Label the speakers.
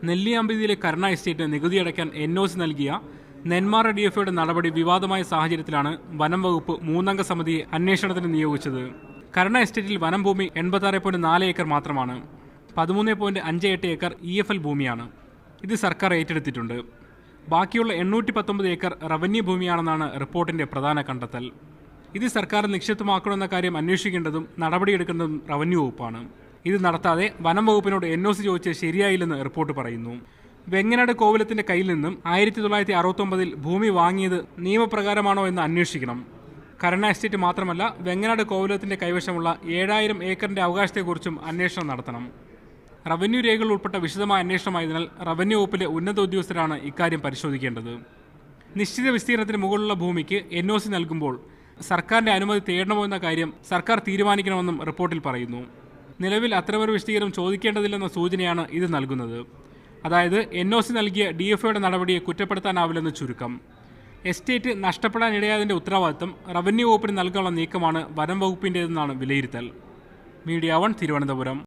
Speaker 1: നെല്ലിയാമ്പതിയിലെ കരുണ estate നികുതി അടയ്ക്കാൻ NOC നൽകിയ നെന്മാറ DFOയുടെ നടപടി വിവാദമായ സാഹചര്യത്തിലാണ് വനം വകുപ്പ് 3-അംഗ സമിതിയെ അന്വേഷണത്തിന് നിയോഗിച്ചത്. കരുണ എസ്റ്റേറ്റിൽ വനം ഭൂമി 86.4 ഏക്കർ മാത്രമാണ്. 13.58 ഏക്കർ EFL ഭൂമിയാണ്. ഇത് സർക്കാർ ഏറ്റെടുത്തിട്ടുണ്ട്. ബാക്കിയുള്ള 819 ഏക്കർ റവന്യൂ ഭൂമിയാണെന്നാണ് റിപ്പോർട്ടിന്റെ പ്രധാന കണ്ടെത്തൽ. ഇത് സർക്കാർ നിക്ഷിപ്തമാക്കണമെന്ന കാര്യം അന്വേഷിക്കേണ്ടതും നടപടിയെടുക്കേണ്ടതും റവന്യൂ വകുപ്പാണ്. ഇത് നടത്താതെ വനം വകുപ്പിനോട് NOC ചോദിച്ച് ശരിയായില്ലെന്ന് റിപ്പോർട്ട് പറയുന്നു. വെങ്ങനാട് കോവിലത്തിന്റെ കയ്യിൽ നിന്നും 1969 ഭൂമി വാങ്ങിയത് നിയമപ്രകാരമാണോ എന്ന് അന്വേഷിക്കണം. കരുണ എസ്റ്റേറ്റ് മാത്രമല്ല, വെങ്ങനാട് കോവിലത്തിന്റെ കൈവശമുള്ള 7000 ഏക്കറിന്റെ അവകാശത്തെക്കുറിച്ചും അന്വേഷണം നടത്തണം. റവന്യൂ രേഖകൾ ഉൾപ്പെട്ട വിശദമായ അന്വേഷണമായതിനാൽ റവന്യൂ വകുപ്പിലെ ഉന്നത ഉദ്യോഗസ്ഥരാണ് ഇക്കാര്യം പരിശോധിക്കേണ്ടത്. നിശ്ചിത വിസ്തീർണത്തിന് മുകളിലുള്ള ഭൂമിക്ക് NOC നൽകുമ്പോൾ സർക്കാരിന്റെ അനുമതി തേടണമോ എന്ന കാര്യം സർക്കാർ തീരുമാനിക്കണമെന്നും റിപ്പോർട്ടിൽ പറയുന്നു. നിലവിൽ അത്തരമൊരു വിശദീകരണം ചോദിക്കേണ്ടതില്ലെന്ന സൂചനയാണ് ഇത് നൽകുന്നത്. അതായത് NOC നൽകിയ DFOയുടെ നടപടിയെ കുറ്റപ്പെടുത്താനാവില്ലെന്ന് ചുരുക്കം. എസ്റ്റേറ്റ് നഷ്ടപ്പെടാനിടയായതിന്റെ ഉത്തരവാദിത്തം റവന്യൂ വകുപ്പിന് നൽകാനുള്ള നീക്കമാണ് വനം വകുപ്പിൻ്റേതെന്നാണ് വിലയിരുത്തൽ. മീഡിയ 1 തിരുവനന്തപുരം.